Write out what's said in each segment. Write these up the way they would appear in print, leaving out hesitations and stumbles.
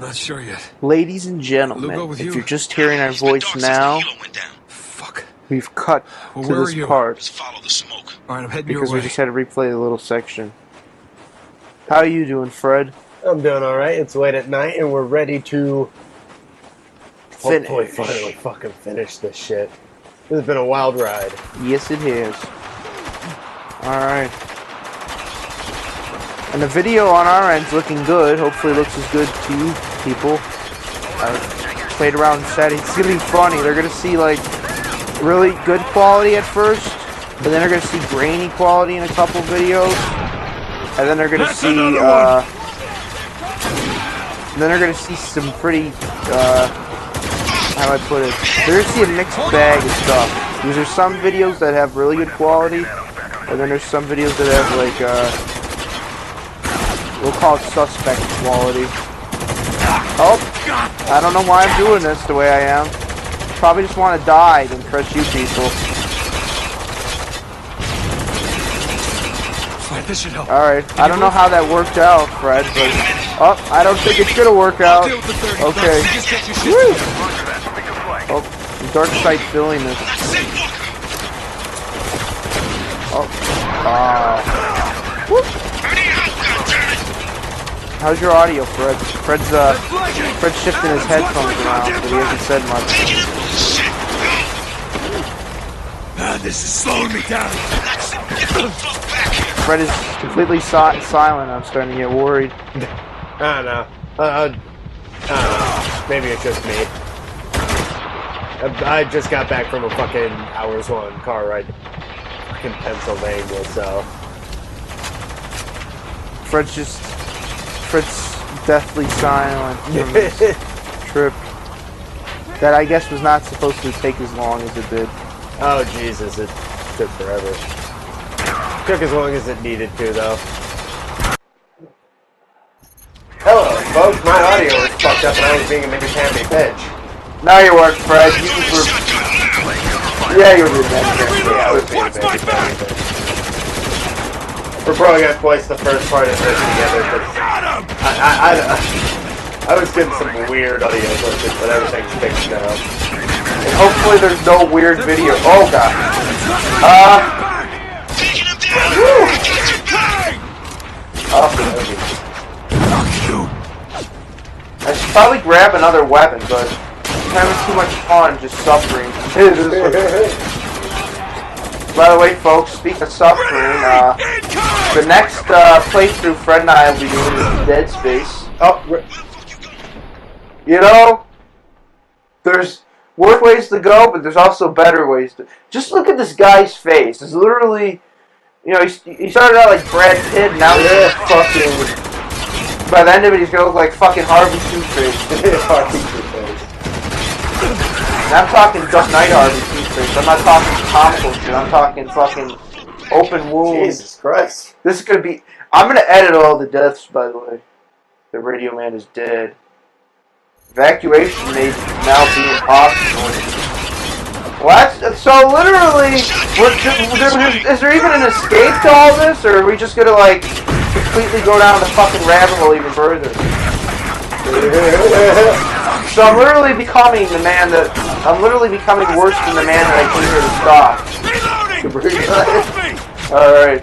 I'm not sure yet. Ladies and gentlemen, if you're just hearing our voice now, Fuck. we've cut Well, to where this are you? part Just follow the smoke. All right, I'm heading because your way. we just had to replay the little section. How are you doing, Fred? I'm doing alright. It's late at night and we're ready to hopefully finally fucking finish this shit. This has been a wild ride. Yes, it has. Alright. And the video on our end's looking good. Hopefully it looks as good to you people. I played around and said it's gonna be funny. They're gonna see like really good quality at first, but then they're gonna see grainy quality in a couple videos. And then they're gonna see some pretty how do I put it? They're gonna see a mixed bag of stuff. Because there's some videos that have really good quality, and then there's some videos that have like we'll call it suspect quality. Oh, I don't know why I'm doing this the way I am. Probably just want to die to impress you people. This should help. Alright, I don't know how that worked out, Fred, but... Oh, I don't think it's gonna work out. Okay. Woo! Oh, dark side filling this. Oh. Woo! How's your audio, Fred? Fred's shifting his headphones around, but he hasn't said much. This is slowing me down. Fred is completely silent. I'm starting to get worried. I don't know. I don't know. Maybe it's just me. I just got back from a fucking hours-long car ride in Pennsylvania, so... Fred's deathly silent from his trip. That I guess was not supposed to take as long as it did. Oh, Jesus, it took forever. Took as long as it needed to, though. Hello, folks. My audio was fucked up and I was being a mega-hammy bitch. No, you weren't, Fred. You were... Yeah, you were being that. Yeah, I was being a mega-hammy bitch. We're probably gonna place the first part of this together, because I was getting some weird audio glitches, but everything's fixed now. And hopefully there's no weird video. Oh, God. I should probably grab another weapon, but I'm having too much fun just suffering. By the way, folks, speaking of suffering, the next playthrough Fred and I will be doing is Dead Space. Oh, you know, there's worse ways to go, but there's also better ways to... Just look at this guy's face. It's literally... You know, he started out like Brad Pitt, now he's fucking... By the end of it, he's gonna look like fucking Harvey Two-Face. Harvey Two-Face. And I'm talking Dark Knight Harvey Two-Face. I'm not talking comical shit. I'm talking fucking open wounds. Jesus Christ. This is gonna be... I'm gonna edit all the deaths, by the way. The radio man is dead. Evacuation may now be impossible. What? So literally, is there even an escape to all this, or are we just gonna like completely go down the fucking rabbit hole even further? So I'm literally becoming the man that I'm literally becoming worse than the man that I came here to stop. All right.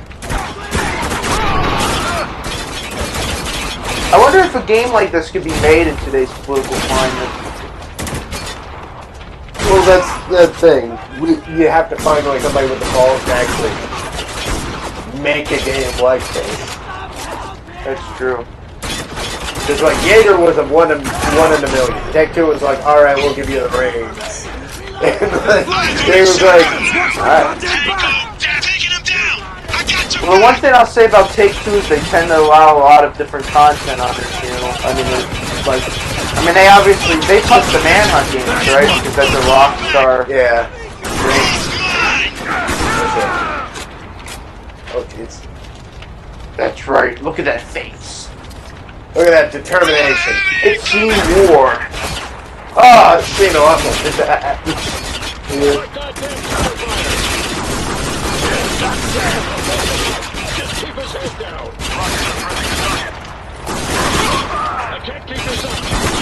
I wonder if a game like this could be made in today's political climate. Well, that's the thing. You have to find like somebody with the balls to actually make a game like this. That's true. Because like Jaeger was a one in a million. Take-Two was like, all right, we'll give you the reins. And like, they was like, all right. Well, one thing I'll say about Take-Two is they tend to allow a lot of different content on their channel. I mean, they obviously, they touch the Manhunt games, right? Because that's a Rockstar. Yeah. Thing. Oh, jeez. That's right. Look at that face. Look at that determination. It's seen war. Oh, it's been awful. Just keep his head down. I can't keep this up.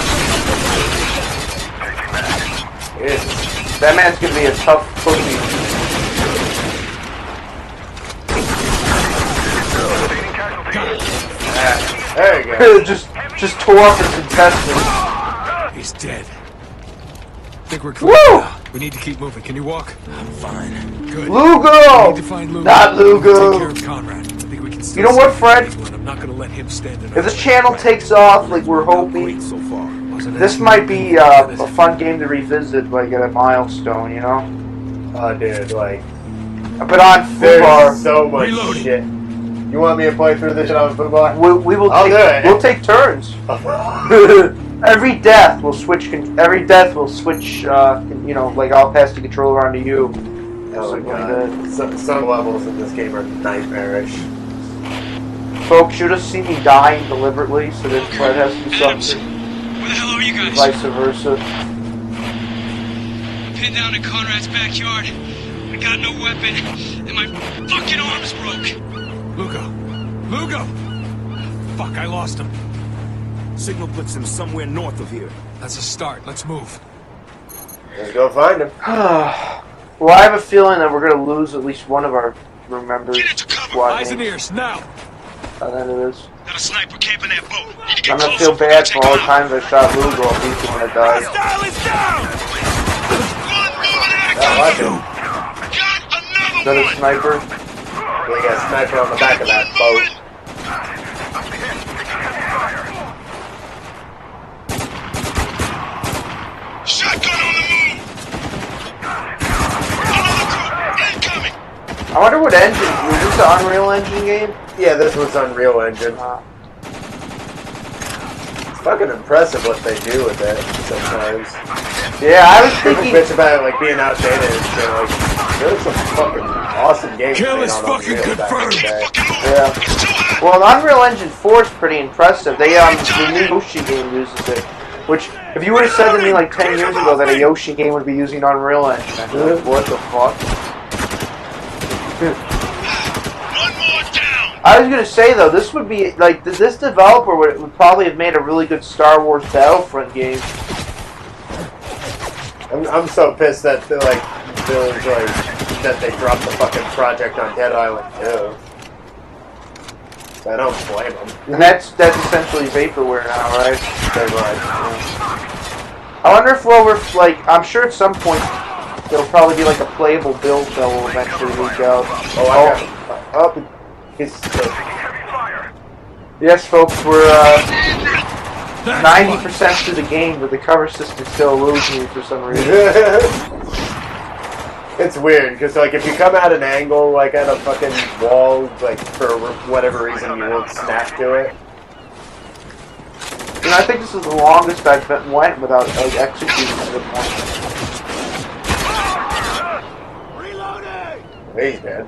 That man's gonna be a tough pussy. There you go. just tore up his intestines. He's dead. I think we're clear Woo! now. We need to keep moving. Can you walk? I'm fine. Good. Lugo! We need to find Lugo. Not Lugo. Take care of Conrad. I think we can still You know what, save Fred? people, and I'm not gonna let him stand in our If this way. channel takes off like we're hoping, Great so far. Wasn't this it? might be a fun game to revisit, like at a milestone, you know? Oh, dude, like, But on there's Fubar, so much Reloading. shit. You want me to play through this shit on football? we will I'll take, do it. we'll take turns. Every death will switch. You know, like I'll pass the controller on to you. Oh my Something like that. god. Some levels in this game are nightmarish. Folks should have seen me dying deliberately, so that Fred has to suffer. Where the hell are you guys? Vice versa. Pinned down in Conrad's backyard. I got no weapon, and my fucking arm's broke. Lugo. Lugo! Fuck, I lost him. Signal puts him somewhere north of here. That's a start. Let's move. Let's go find him. Well, I have a feeling that we're gonna lose at least one of our crew members. Get into cover. Squad Eyes and mates. ears, now! By the end of this. Got a sniper camping that boat. Need to get I'm gonna closer. feel bad Take for all him the out. times I shot Lugo if he's the one that died. Hostile is down! One moving out of I like cover. him. Got Is another that a one. sniper? We got a sniper on the back of that boat. Shotgun on the move. Another crew incoming. I wonder what engine. Was this an Unreal Engine game? Yeah, this was Unreal Engine. It's fucking impressive what they do with it sometimes. Yeah, I was People thinking. bitch about it like being outdated and shit. Like, there's some fucking awesome games Kill made is on fucking Unreal back in the confirmed. day. Fucking move. Yeah. It's too hot. Well, Unreal Engine 4 is pretty impressive. They the new Yoshi game uses it. Which, if you would have said to me like 10 years ago that a Yoshi game would be using Unreal Engine, I'd be like, what the fuck? One more down. I was gonna say though, this would be like this developer would probably have made a really good Star Wars Battlefront game. I'm so pissed that like there's like that they dropped the fucking project on Dead Island 2. I don't blame them. And that's essentially vaporware now, right? They're like, I wonder if we're like, I'm sure at some point there'll probably be like a playable build that will eventually leak out. oh, I got he's Yes, folks, we're 90% through the game, but the cover system still eludes me for some reason. It's weird because like if you come at an angle like at a fucking wall, like for whatever reason you won't snap to it. And I think this is the longest I've went without like executing to the point. He's dead.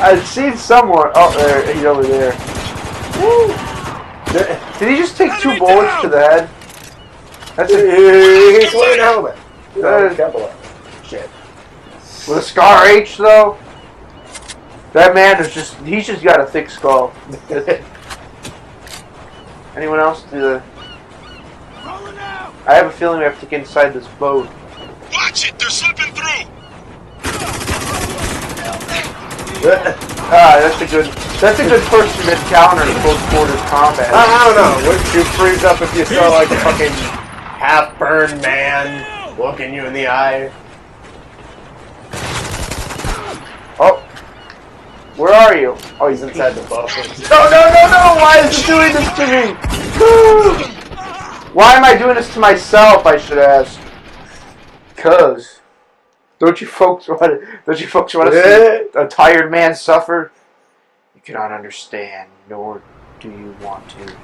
I've seen someone. Oh, there, he's over there. Woo. Did he just take 2 bullets to the head? That's a, He's wearing a helmet. Shit. with a Scar H though. That man is just—he's just got a thick skull. Anyone else do the? I have a feeling we have to get inside this boat. Watch it. They're slipping through. That's a good person encounter in close quarters combat. I don't know. Wouldn't you freeze up if you saw like a fucking half-burned man looking you in the eye? Oh, where are you? Oh, He's inside the boat. No! Why is it doing this to me? Why am I doing this to myself? I should ask. Cause, don't you folks want to see a tired man suffer? You cannot understand, nor do you want to.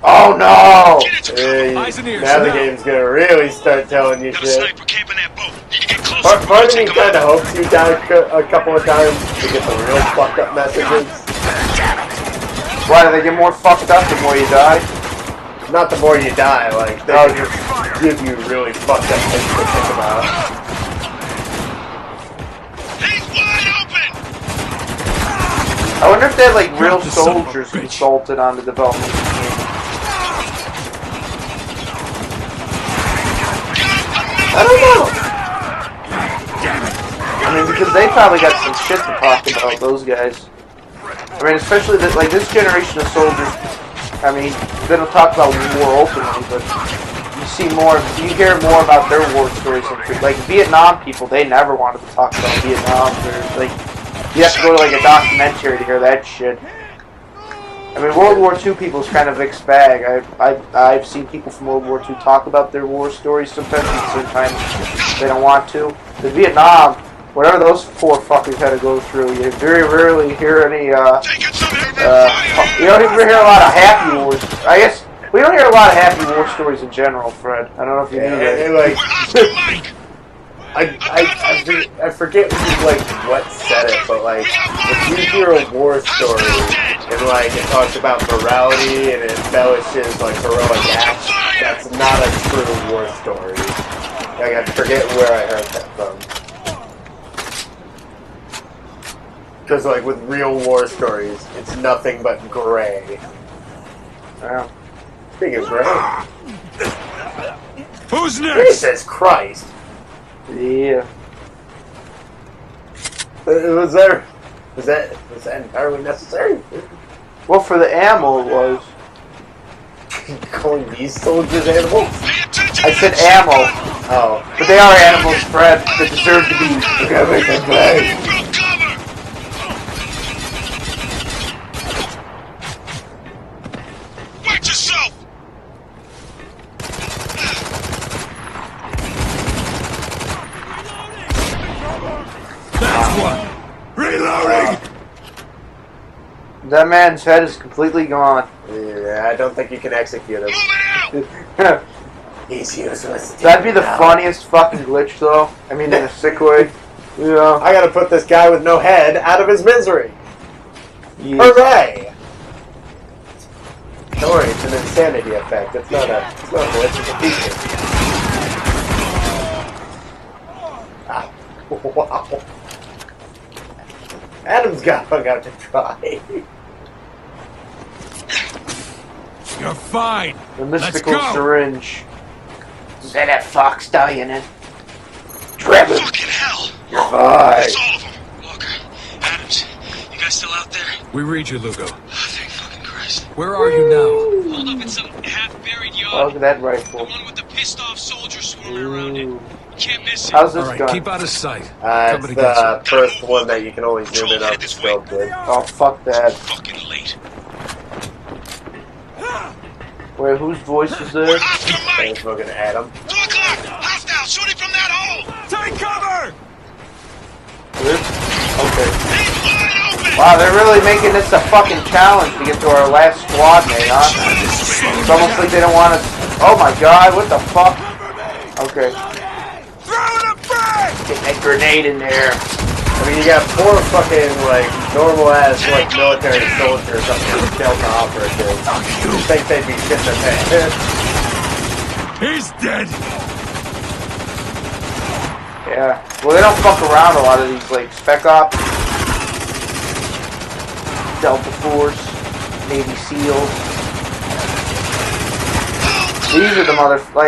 Oh no! Get into cover. Eyes and ears, Now the now. game's gonna really start telling you Got a shit. sniper camping that boat. Need to get closer. Part of me Take him kind of out. hopes you die a couple of times to get the real fucked up messages. Why do they get more fucked up the more you die? Not the more you die, like they Oh, just give you really fucked up things to think about. He's wide open. I wonder if they had like real the son of a soldiers bitch. consulted on the development of the game. mean, because they probably got some shit to talk about, those guys. I mean, especially like this generation of soldiers. I mean, they don't talk about war openly, but you hear more about their war stories. Like Vietnam people, they never wanted to talk about Vietnam. Like, you have to go to like a documentary to hear that shit. I mean, World War II people's kind of mixed bag. I've seen people from World War II talk about their war stories sometimes, at the same time they don't want to. The Vietnam, whatever those poor fuckers had to go through, you very rarely hear any, you don't even hear a lot of happy wars. I guess, we don't hear a lot of happy war stories in general, Fred. I don't know if you knew that. I forget what said it, but like if you hear a war story and like it talks about morality and it embellishes like heroic acts, that's not a true war story. Like I forget where I heard that from. Because like with real war stories, it's nothing but gray. Yeah. Speaking of gray, Who's next? Jesus Christ! Yeah. Was that entirely necessary? Well, for the ammo, it was. Calling these soldiers animals? I said ammo. Oh. But they are animals, Fred, that deserve to be. We gotta make them play. Watch yourself! That's one. Reloading! That man's head is completely gone. Yeah, I don't think you can execute him. He's useless. That'd be the funniest fucking glitch, though. I mean, in a sick way. Yeah. I gotta put this guy with no head out of his misery. Yeah. Hooray! Don't worry, it's an insanity effect. It's not a glitch, it's a feature. Ah, wow. Adam's got hung out to dry. You're fine. The mystical Let's go. syringe. Is that fox dying in? Trap him. Fucking hell! You're fine. That's all of them. Walker, Adams, you guys still out there? We read you, Lugo. Oh, thank fucking Christ. Where are you now? Hold up in some half-buried Oh, yard. look at that The rifle. one with the pissed-off soldiers swarming around it. Ooh. You can't miss it. How's this All right, gun? keep out of sight. It's Coming against the first one that you can only zoom in on the scope with. Oh, fuck that. Fucking late. Wait, whose voice is We're this? after Mike! Thanks for looking at him. 2 o'clock! Hostile! Shooting from that hole! Take cover! This? Okay. He's wide open! Wow, they're really making this a fucking challenge to get to our last squad mate, huh? It's almost like they don't want us. Oh my god, what the fuck? Okay. Throw the frag! Get that grenade in there. I mean, you got 4 fucking, like, normal-ass, like, military soldiers up here with Delta operatives. You think they'd be shitting their pants? He's dead. Yeah. Well, they don't fuck around a lot of these, like, Spec Ops, Delta Force, Navy SEALs. These are the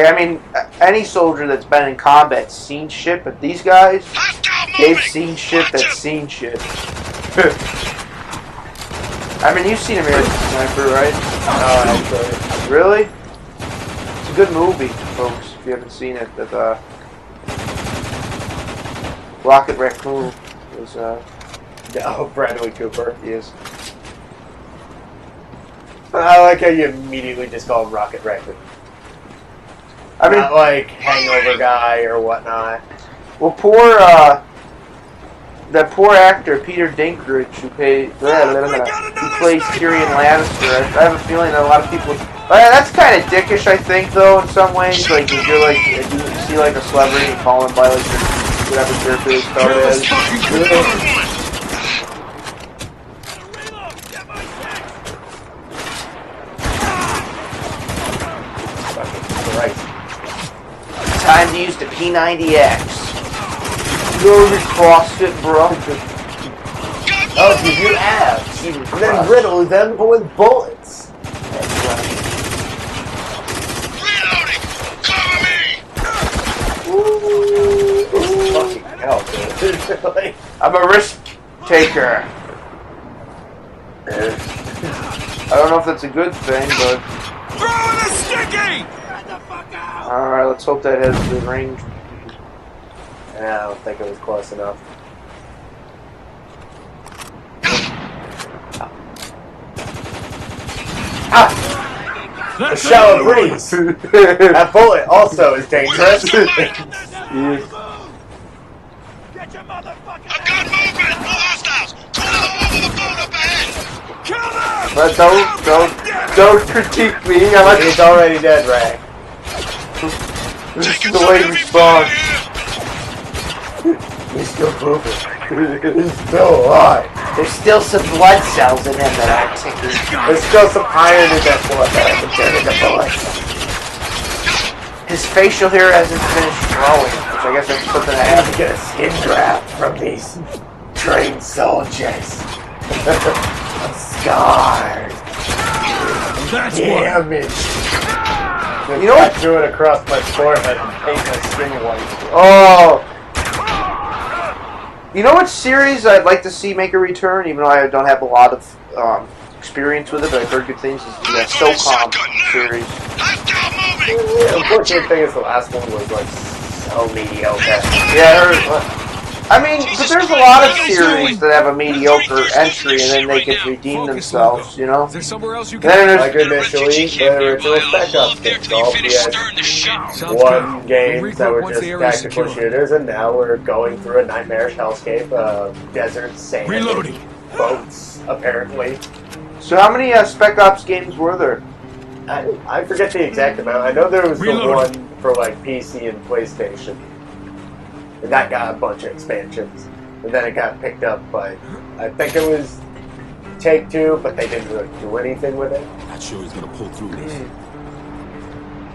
I mean, any soldier that's been in combat's seen shit, but these guys, they've seen shit that's seen shit. I mean, you've seen American Sniper, right? Oh, actually. Really? It's a good movie, folks, if you haven't seen it. That, Rocket Raccoon is, Oh, Bradley Cooper. he is. I like how you immediately just call him Rocket Raccoon. I mean, Not like Hangover guy or whatnot. well, that poor actor, Peter Dinklage, who plays Tyrion Lannister, I have a feeling that a lot of people... that's kind of dickish, I think, though, in some ways. Like, if you're like, if you see like a celebrity and call him by like whatever character they started as. Time to use the P90X. Go to CrossFit, bro. Oh, give you abs. And then riddle them with bullets. Reloading! Cover me! Ooh, fucking hell, dude. Like, I'm a risk taker. I don't know if that's a good thing, but... Throw in a sticky! Alright, let's hope that has the range. yeah, I don't think it was close enough. Ah! A shallow breeze! That bullet also is dangerous. I've got movement! More hostiles! Call them over the boat up ahead! Kill them! But don't critique me. I like He's already dead, Ray. this is the way to respond. He's still moving. He's still alive. There's still some blood cells in him that aren't ticking. There's still some iron in that blood that I can turn into bullets. His facial hair hasn't finished growing, which I guess that's something I I have have. to get a skin graft from these trained soldiers. I'm scarred. That's what. Damage. You know what? I drew it across my forehead and paint my skin white. Oh! You know what series I'd like to see make a return, even though I don't have a lot of experience with it, but I've heard good things, is the SOCOM series. Hostile moving! The unfortunate thing is the last one was like so mediocre. Yeah, I mean, but there's a lot of series that have a mediocre entry and then they can redeem themselves, you know? Is there somewhere else you Then can... there's Like initially, the original Spec Ops games, all PS1 games that were just tactical shooters, and now we're going through a nightmarish hellscape of desert, sand, Reloading. boats, apparently. So how many Spec Ops games were there? I forget the exact amount. I know there was the Reloading. one for like PC and PlayStation. And that got a bunch of expansions. And then it got picked up by, I think it was Take-Two, but they didn't really do anything with it. Not sure he's gonna pull through this.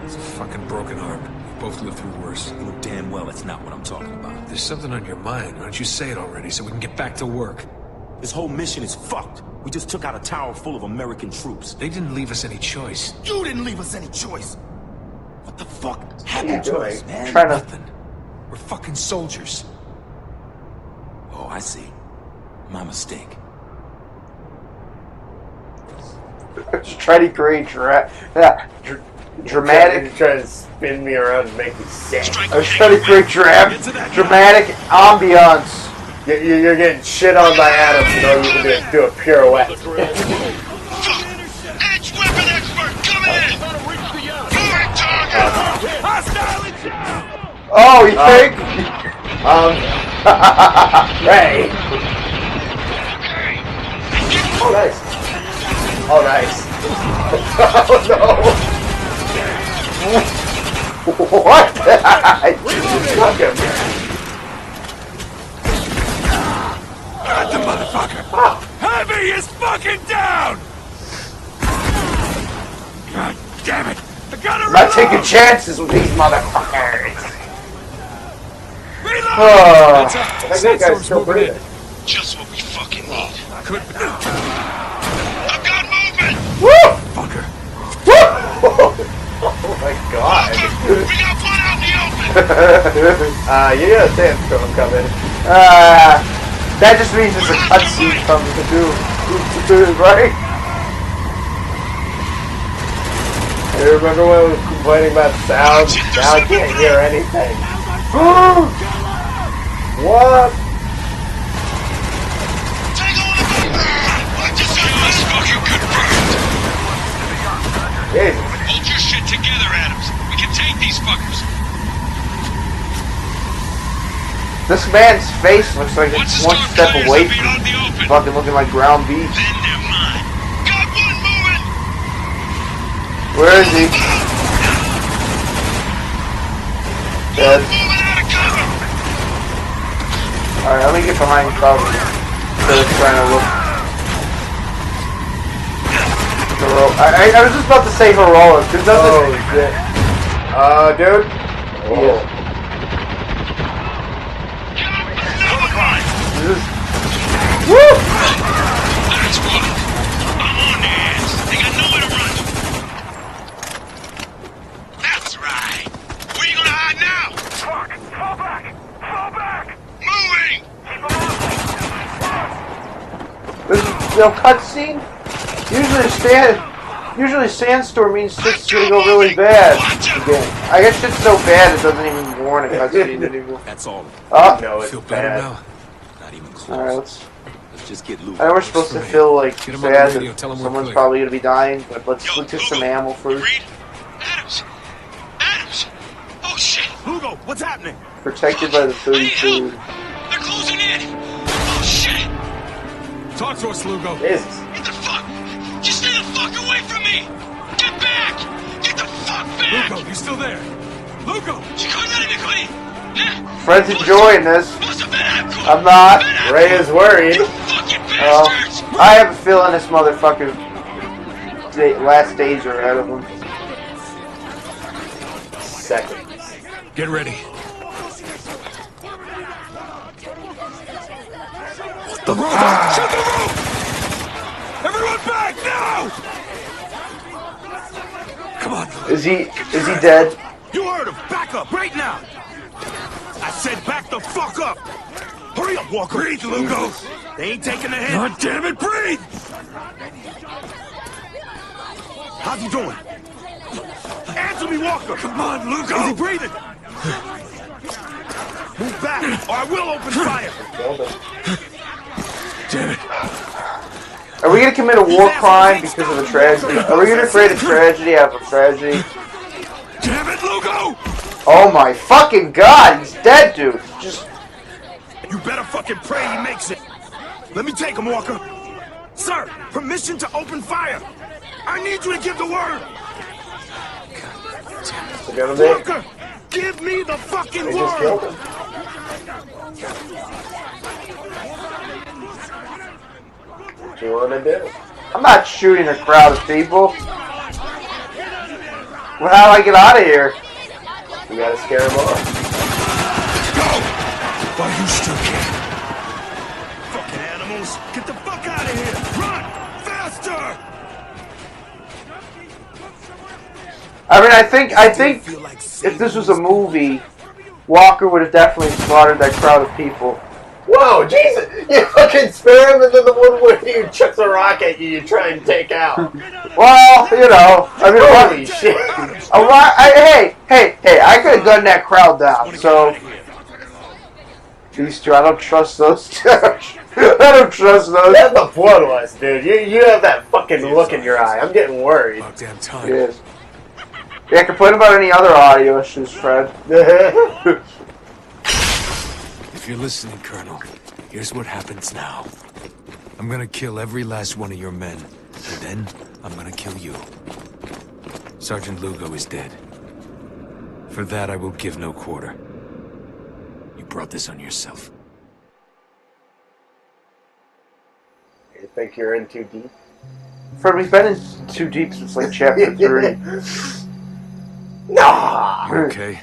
It's a fucking broken arm. We both lived through worse. You know damn well that's not what I'm talking about. There's something on your mind. Why don't you say it already so we can get back to work? This whole mission is fucked. We just took out a tower full of American troops. They didn't leave us any choice. You didn't leave us any choice. What the fuck What are you happened to us, doing? man? Trying to... Nothing. We're fucking soldiers. Oh, I see. My mistake. Just try to create dramatic... You're trying to spin me around and make me sick. I was trying to create dramatic ambiance. You're getting shit on by Adam, you know you can do a pirouette. Edge weapon expert, coming in! Moving target! Oh, you think? Ray! Oh, nice. Oh, nice. Oh, no! What? Fuck him. Got the motherfucker! Heavy is fucking down! God damn it! I gotta I'm not taking chances with these motherfuckers. Reload! Oh. I think that guy's still breathing. Just what we fucking need. Could be. I've got movement! Woo! Fucker. Oh my god. We got one out in the open! You got a sandstorm coming. That just means it's a cutscene from the dude, right? You remember when I was complaining about sound? Now I can't hear anything. What? Take on the boat! Like to say this fucking confirmed! Jesus. Hold your shit together, Adams. We can take these fuckers. This man's face looks like Once it's the one storm step clears, away they'll be from out in the open. fucking looking like ground beef. Then they're mine. Got one moving! Where is he? Dead. Moving out of cover! Alright, let me get behind cover. Instead of trying to look. I was just about to say heroic. There's nothing. Oh shit. Dude. Yeah. Woo! That's what. I'm on their ass. They got nowhere to run. That's right. Where you gonna hide now? Fuck! Fall back! Fall back! No cutscene? Usually sandstorm means shit's gonna go really bad again. I guess shit's so bad it doesn't even warn a cutscene anymore. That's all. Oh, No, it's Feel better bad. now? Not even close. alright, let's... Let's just get loose. I know we're supposed to feel like Get him on the sad radio, that tell him we're someone's clear. probably gonna be dying, but let's Yo, get some Lugo, ammo first. Reed? Adams! Adams! Oh shit! Lugo, what's happening? Protected by the I need 32. help! They're closing in! Oh shit! Talk to us, Lugo. Jesus. Get the fuck! Just stay the fuck away from me! Get back! Get the fuck back! Lugo, you still there? Lugo! Fred's enjoying this. I'm I'm not. Ray is worried. Fucking Oh, bastards! I have a feeling this motherfucker's last days are ahead of him. Seconds. Get ready. The roof! Shut the roof! Everyone back now! Come on. Is he dead? You heard him. Back up right now. I said back the fuck up. Hurry up, Walker. Breathe, Lugo. They ain't taking the hit. God damn it, breathe! How's he doing? Answer me, Walker. Come on, Lugo! Is he breathing? Move back, or I will open fire. Damn it. Are we gonna commit a war crime because of a tragedy? Are we gonna create a tragedy out of a tragedy? Damn it, Lugo! Oh my fucking god, he's dead, dude. Just You better fucking pray he makes it. Let me take him, Walker. Sir, permission to open fire. I need you to give the word. They're gonna be. Walker, give me the fucking They just killed word. him. What you wanna do? I'm not shooting a crowd of people. Well, how do I get out of here? You gotta scare him off. Go! While you still can. Fucking animals, get the fuck out of here. Run, faster. I mean, I think if this was a movie, Walker would have definitely slaughtered that crowd of people. Whoa, Jesus! You fucking spare him, and then the one where he chucks a rock at you, you try and take out. Well, you know, I mean, Holy shit! hey, I could have gunned that crowd down. So these two, I don't trust those two. I don't trust those. That's the bloodlust, dude. You have that fucking look in your eye. I'm getting worried. About damn time. Yes. Yeah, complain about any other audio issues, Fred. If you're listening, Colonel, here's what happens now. I'm gonna kill every last one of your men, and then I'm gonna kill you. Sergeant Lugo is dead. For that, I will give no quarter. You brought this on yourself. You think you're in too deep? Fred, we've been in too deep since like chapter 3. Nah! You okay?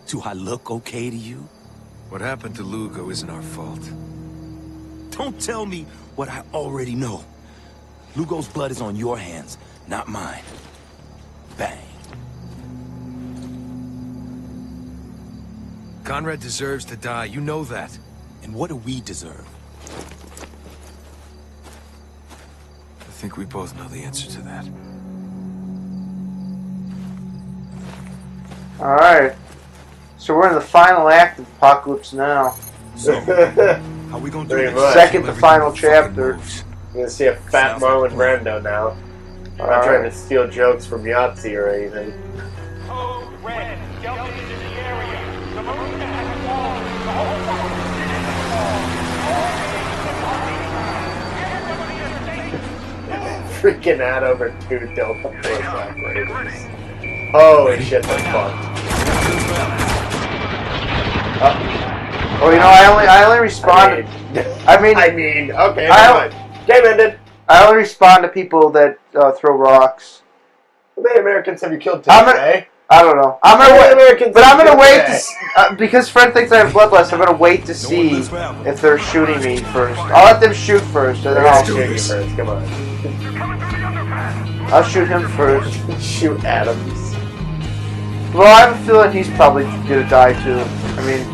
Do I look okay to you? What happened to Lugo isn't our fault. Don't tell me what I already know. Lugo's blood is on your hands, not mine. Bang. Conrad deserves to die, you know that. And what do we deserve? I think we both know the answer to that. Alright. So we're in the final act of Apocalypse Now. So, how we gonna do Pretty this? much. Second to final Everything fucking chapter. moves. You're gonna see a fat Marlon Brando now. I'm not trying to steal jokes from Yahtzee or anything. Code Red, Delta is in the area. The marina has fallen. The whole Freaking out over 2 Delta Force Black Raiders. Holy shit, that's fucked. Oh, you know, I only respond. I mean, okay, I- game ended. I only respond to people that throw rocks. How many Americans have you killed today? I'm gonna- I don't know. I'm How many gonna wait, Americans but I'm have you gonna killed wait today? because Fred thinks I have bloodlust. I'm gonna wait to see lives forever. if they're shooting me first. I'll let them shoot first, and then I'll I'll shoot you first, come on. I'll shoot him first. Shoot Adams. Well, I have a feeling he's probably gonna die too. I mean,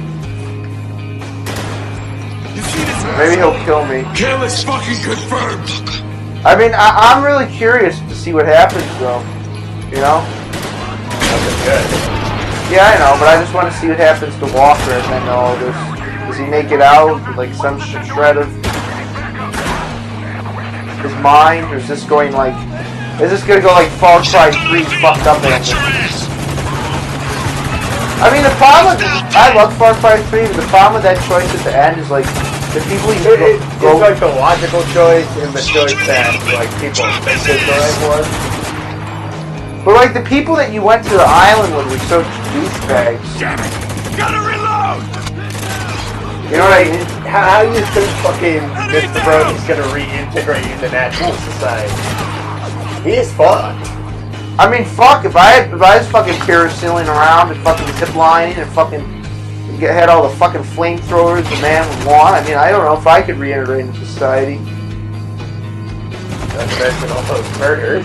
You see this Maybe he'll kill me. Kill is fucking confirmed. I mean, I'm really curious to see what happens, though. You know? Nothing good. Yeah, I know, but I just want to see what happens to Walker and then all this. Does he make it out with, like, some shred of his mind? Or is this going, like... Is this gonna go like Far Cry 3 fucked up ending? I mean, the problem with... I love Far Cry 3, but the problem with that choice at the end is, like... The people you It's like the logical choice and the choice that, like, people think is the right one. But, like, the people that you went to the island with were so douchebags. Damn it! Gotta reload! You know what I mean? How you think fucking Mr. Brody's gonna reintegrate into natural society? He is fucked. I mean, fuck, if I was fucking parasailing around and fucking ziplining and fucking had all the fucking flamethrowers the man would want, I mean, I don't know if I could reintegrate into society. Not to mention all those murders.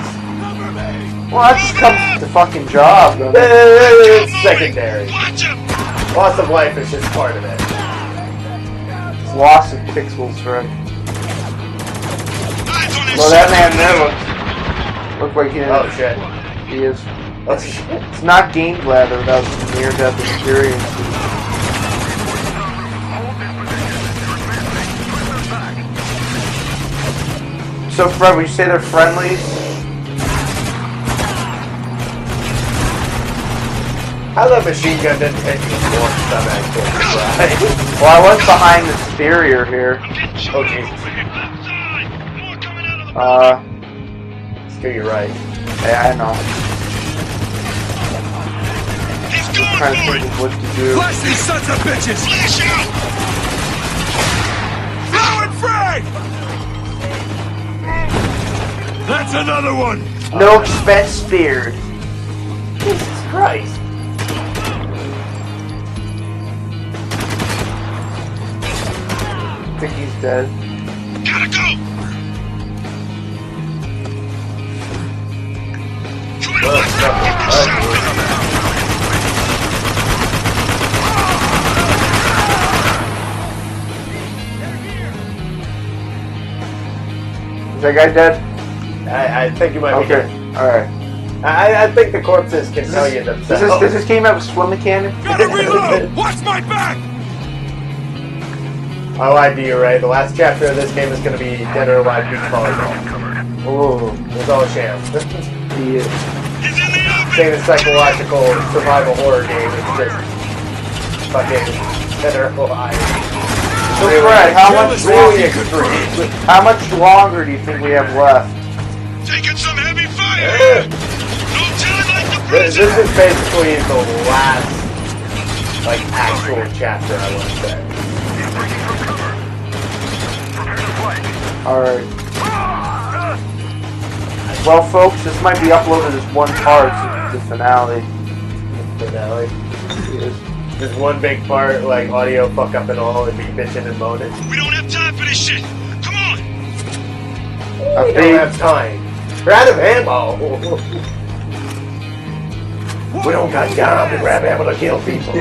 Well, that just comes with the fucking job, though. It's secondary. Loss of life is just part of it. It's loss of pixels, right? Well, that man there looked like he didn't. Oh shit. He is. Oh shit. It's not game bladder without some near-death experience. So, Fred, when you say they're friendlies, How that machine gun didn't hit you more stomach right? well, I was behind the exterior here. Oh Jesus. Screw you right. Yeah, I know. I'm trying to think of what to do. Blast these sons of bitches! Blow and frag! That's another one! No expense spared. Jesus Christ. I think he's dead. Gotta go! Is that guy dead? I think you might be Okay, alright. I think the corpses can tell you themselves. Does this game have a swim mechanic? Gotta reload! Watch my back! I lied to you, Ray. The last chapter of this game is going to be Dead or Alive Beach Volleyball. Oh, It's all a sham. he is. Saying a psychological survival horror game is just fucking Dead or Alive. So Really, Fred, really extreme. how much longer do you think we have left? Taking some heavy fire! Don't tell it like the This president! is basically the last, like, actual chapter, I want to say. Alright. Well, folks, this might be uploaded as one part to the finale. Finale. Just one big part, like audio fuck up and all, and be bitching and moaning. We don't have time for this shit! Come on! We don't have time. We're out of ammo. We don't got time to grab ammo to kill people.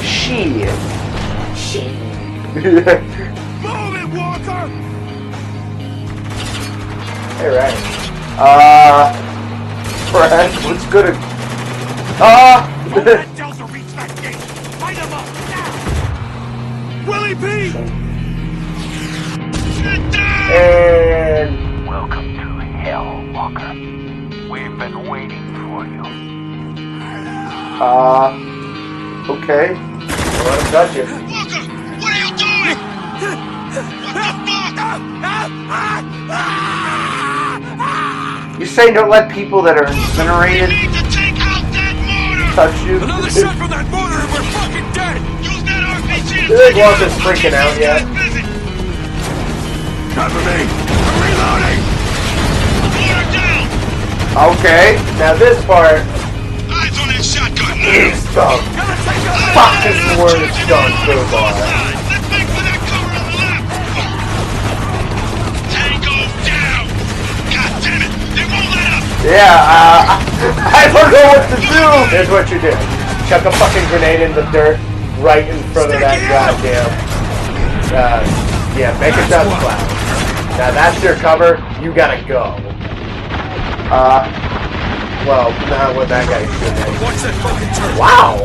Shit. Move it, Walker! Hey, right. Fred, what's good? Don't let Delta reach that gate! Fight him up, now! Willie B! Get down! And Welcome to Hell, Walker. We've been waiting for you. Okay. don't let him touch you. Walker! What are you doing? What the fuck? You say don't let people that are We incinerated need to take out that mortar! touch you? Another shot from that mortar and we're fucking dead! Use that RPG to Do you think take out Walker's the freaking out yet? busy! Cover me! I'm reloading! Mortar down! Okay. Now this part Eyes on that shotgun! is the Gotta take out that fucking worst gun so far. Let's make for that cover on the left! Tango down! God damn it! They won't let up! Yeah, I don't know what to do. Here's what you do. Chuck a fucking grenade in the dirt right in front of that goddamn Yeah, make a dust cloud. Now that's your cover. You gotta go. Well, not with that guy shooting. Watch that fucking turn. Wow.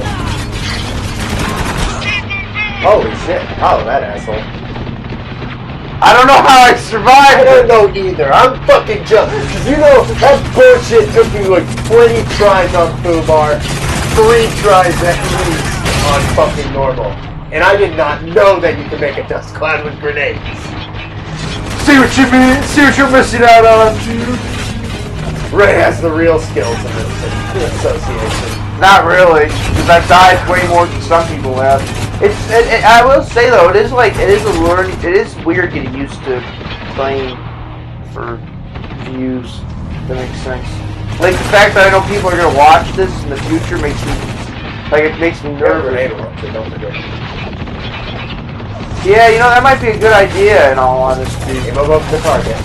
Holy shit. Oh, that asshole. I don't know how I I survived. don't know either. I'm fucking just. You know, that bullshit took me like 20 tries on Fubar, 3 tries at least on fucking normal. And I did not know that you could make a dust cloud with grenades. See what you mean? See what you're missing out on, dude. Ray has the real skills in this association. Not really, because I've died way more than some people have. I will say though, it is weird getting used to playing for views. That makes sense. Like the fact that I know people are gonna watch this in the future makes me nervous. Don't forget. Yeah, you know that might be a good idea in all honesty. Aim above the target.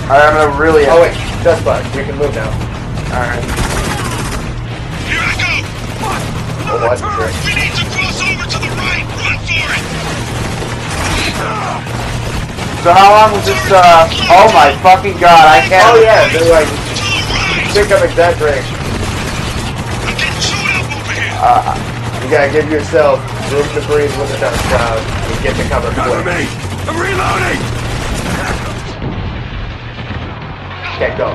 Alright, I'm gonna really. Oh wait, dust bug. We can move now. Alright. Here I go! Oh, what? Sure. We need to cross over to the right! Run for it! So how long was this? Oh my fucking god! I can't. Oh yeah, they're like To the right! think I'm exaggerating. I'm getting chewed up over here! You gotta give yourself room to breathe with a dust cloud and get the cover Cover quick. me! I'm reloading! Okay, go.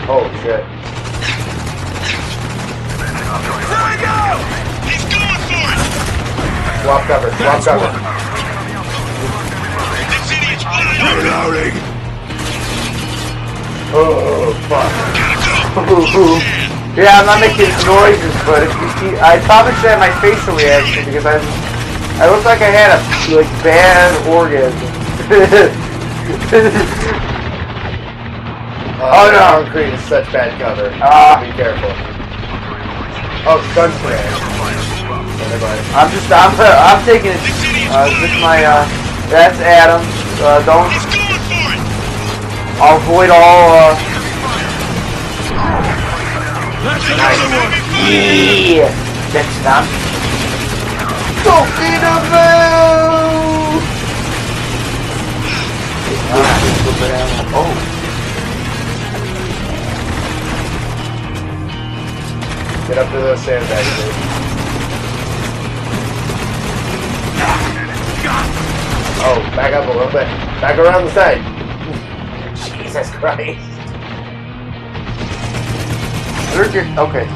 Oh shit. There we go! He's going for it! Swap cover. That's one. This idiot's wide open! Reloading! Oh fuck. Yeah, I'm not making noises, but if you see, I probably should have my facial reaction because I look like I had a bad orgasm. Oh no! Concrete is such bad cover. Be careful. Oh, gun spray. I'm taking it. Just my that's Adam. Don't. He's going for it! I'll avoid all. That's another one! Yeah. Next time. Don't be the move. Oh. Get up to those sandbags, dude. Oh, back up a little bit. Back around the side. Jesus Christ. Okay.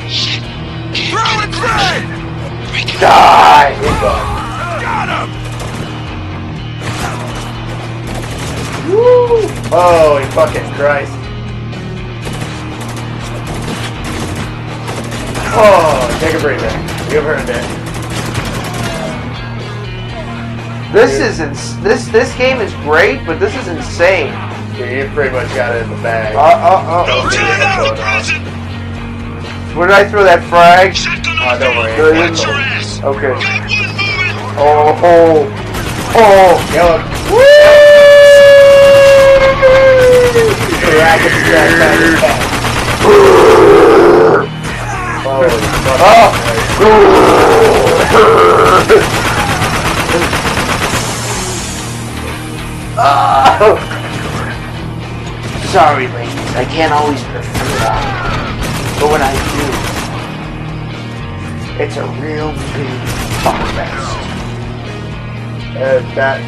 Shit! Throw it straight! Die! Good God. Got him! Woo! Holy fucking Christ. Oh, take a breather. You've earned it. This game is great, but this is insane. Yeah, you pretty much got it in the bag. Don't turn out the present! Where did I throw that frag? Shotgun Oh, on don't me! worry. Watch your ass! Okay. Got one moving! Oh. Yellow. Woo! Yeah, I get the trash back in the back. Holy fuck. Sorry, ladies. I can't always perform that. But when I do, it's a real big fuck fest. that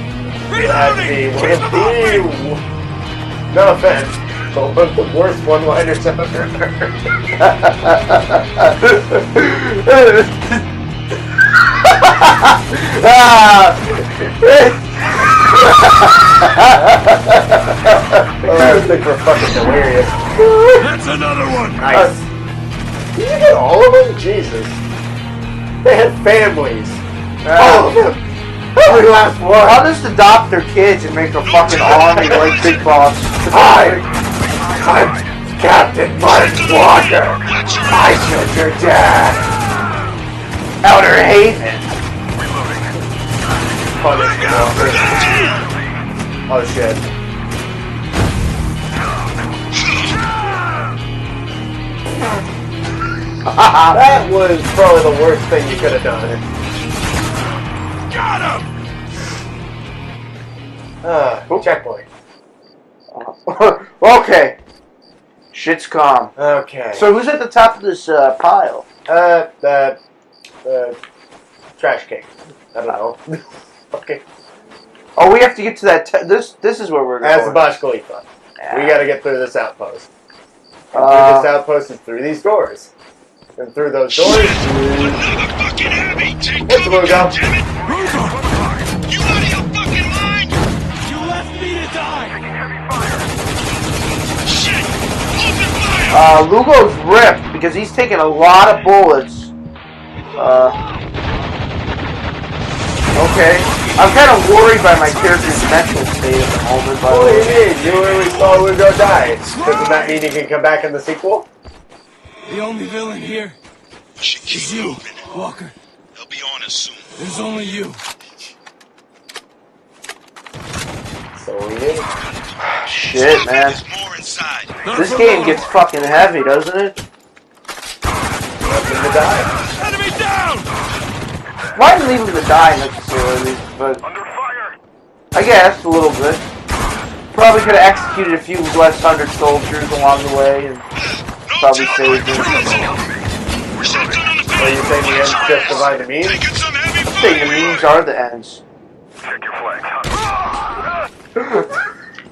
had to be one of the... No offense, but one of the worst one-liners I've ever heard. Oh, those things were fucking delirious. That's another one! Nice. Did you get all of them? Jesus. They had families. All of them. Every last one. I'll just adopt their kids and make a fucking army like Big Boss. I'm Captain Martin Walker. I killed your dad. Outer Haven. Punish Walker. Oh shit. That was probably the worst thing you could have done. Got him! Checkpoint. Okay. Shit's calm. Okay. So who's at the top of this pile? The trash can. I don't know. Okay. Oh, we have to get to that. This is where we're going. As the Burj Khalifa. We gotta get through this outpost. And through this outpost is through these doors. And through those doors. Another fucking heavy! Take What's cover, Lugo? goddammit! You out of your fucking mind? You left me to die! Shit! Open fire! Lugo's ripped because he's taking a lot of bullets. Okay. I'm kind of worried by my character's mental state at the moment, by the What do you way. mean? You already saw Lugo die. Doesn't that mean he can come back in the sequel? The only villain here Should keep is you, moving. Walker. They'll be on us soon. There's only you. So we did. Shit, man. There's more inside. This game gets fucking heavy, doesn't it? Nothing to die. Enemy down! Why didn't leave him to die necessarily, but I guess a little bit. Probably could have executed a few less 100 soldiers along the way and probably saved him. We're shotgun on the Are you saying the ends justify the means? Taking some heavy I think the fire. means are the ends.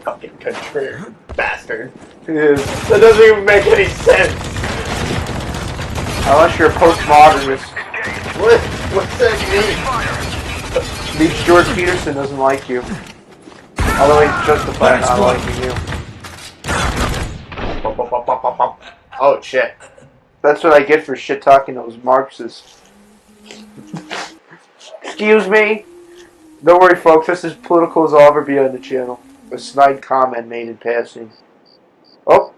Fucking contrary bastard. Yes. That doesn't even make any sense. Unless you're a postmodernist. What's that Means George Peterson doesn't like you. Although he's justified not liking you. mean? Oh shit. That's what I get for shit talking those Marxists. Excuse me. Don't worry, folks. This is Political as I'll ever be on the channel. A snide comment made in passing. Oh.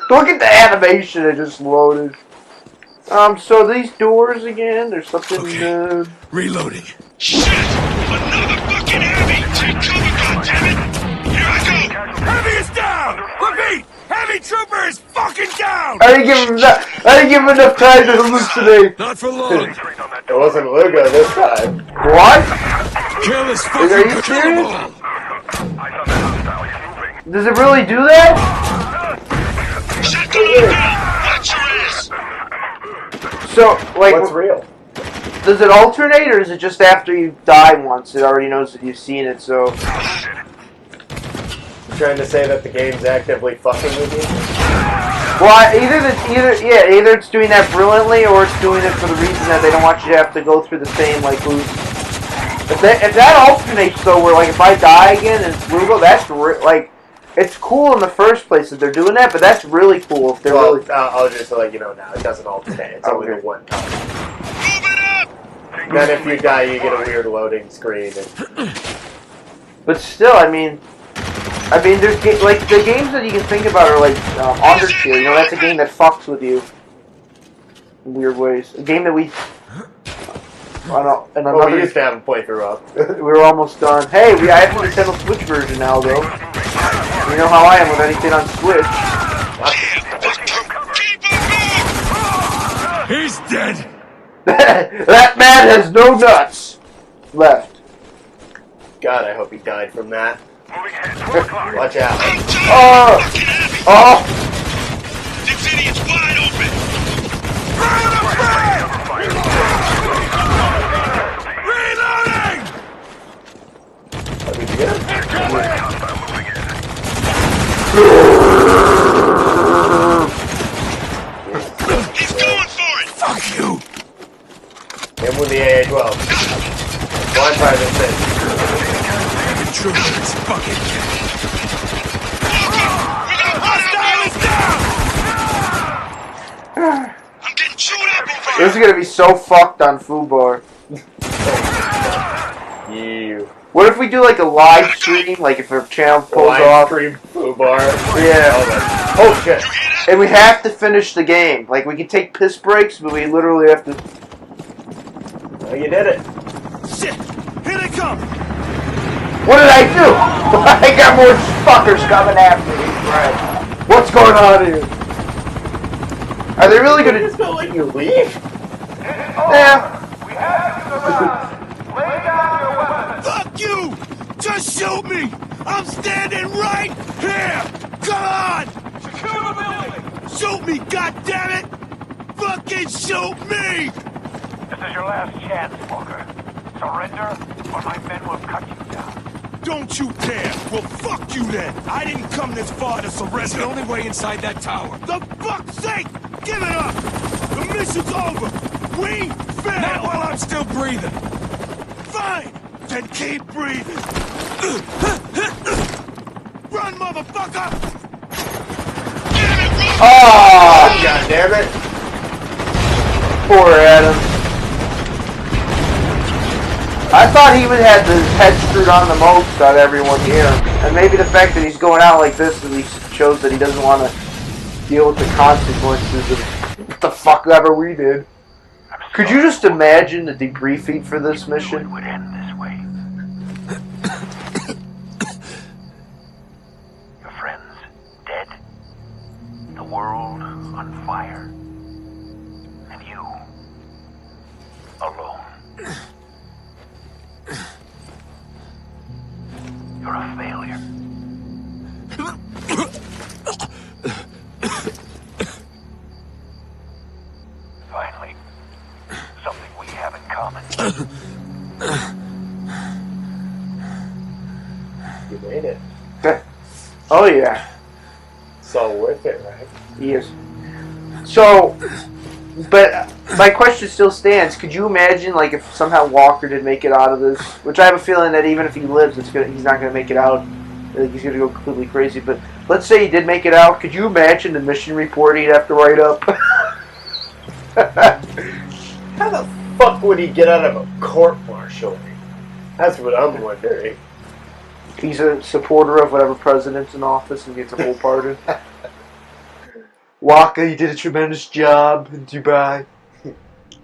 Look at the animation it just loaded. So these doors again, there's something Reloading. Shit! Another fucking heavy! Take cover, goddammit! Here I go! Heavy is down! Repeat! Heavy trooper is fucking down! I didn't give him enough time to hallucinate. Not for long. It wasn't Lugo this time. What? Kill this Are fucking you control serious? ball. Does it really do that? Shotgun on the ground! Watch your ass! So, like, What's real? does it alternate, or is it just after you die once, it already knows that you've seen it, so... You trying to say that the game's actively fucking with you? Well, either it's doing that brilliantly, or it's doing it for the reason that they don't want you to have to go through the same, like, loops. If that alternates, though, where, like, if I die again and it's Lugo, that's, like... It's cool in the first place that they're doing that, but that's really cool if they're really... I'll just let you know now. It doesn't alternate. It's only the one time. Move it up! Then if you die, you get a weird loading screen. And But still, I mean, there's like the games that you can think about are like Undertale. You know, that's a game that fucks with you in weird ways. A game that we, in another, we used to have a playthrough up. we were almost done. Hey, I have the Nintendo Switch version now, though. You know how I am with anything on Switch. He's dead. That man has no nuts left. God, I hope he died from that. Watch out. Oh! This idiot's wide open! Reloading! Did you get him? He's going for it! Fuck you! Him with the AA-12. Blind fire this thing. Intruders, fucking Hostile is down! I'm getting chewed up over This is gonna be so fucked on Fubar. You. What if we do like a live stream, like if our channel pulls Live off? stream foobar. Yeah. Oh shit. And we have to finish the game. Like, we can take piss breaks, but we literally have to... Oh, you did it. shit! Here they come! What did I do? I got more fuckers coming after me. Right. What's going on here? Are they really gonna? Just gonna let you leave? Yeah. We have you surrounded. Lay down your weapons. Fuck you! Just shoot me! I'm standing right here! Come on! Secure the building. Shoot me, goddammit! Fucking shoot me! This is your last chance, Walker. Surrender, or my men will cut you down. Don't you dare! Well, fuck you then! I didn't come this far to surrender! It's the only way inside that tower. The fuck's sake! Give it up! The mission's over! We failed! Not while I'm still breathing. Fine! Then keep breathing! Run, motherfucker! Oh, God damn it. poor Adam. I thought he would have his head screwed on the most out of everyone here. And maybe the fact that he's going out like this at least shows that he doesn't want to deal with the consequences of what the fuck ever we did. Could you just imagine the debriefing for this mission? It would end this way. Your friends dead. The world on fire. And you alone. You're a failure. Finally, something we have in common. You made it. Oh yeah, It's all worth it, right? he is. So, but my question still stands. Could you imagine, like, if somehow Walker did make it out of this? Which I have a feeling that even if he lives, he's not gonna make it out. Like, he's gonna go completely crazy. But let's say he did make it out. Could you imagine the mission report he'd have to write up? How the fuck would he get out of a court-martial? That's what I'm wondering. He's a supporter of whatever president's in office and gets a whole pardon. Walker, you did a tremendous job in Dubai.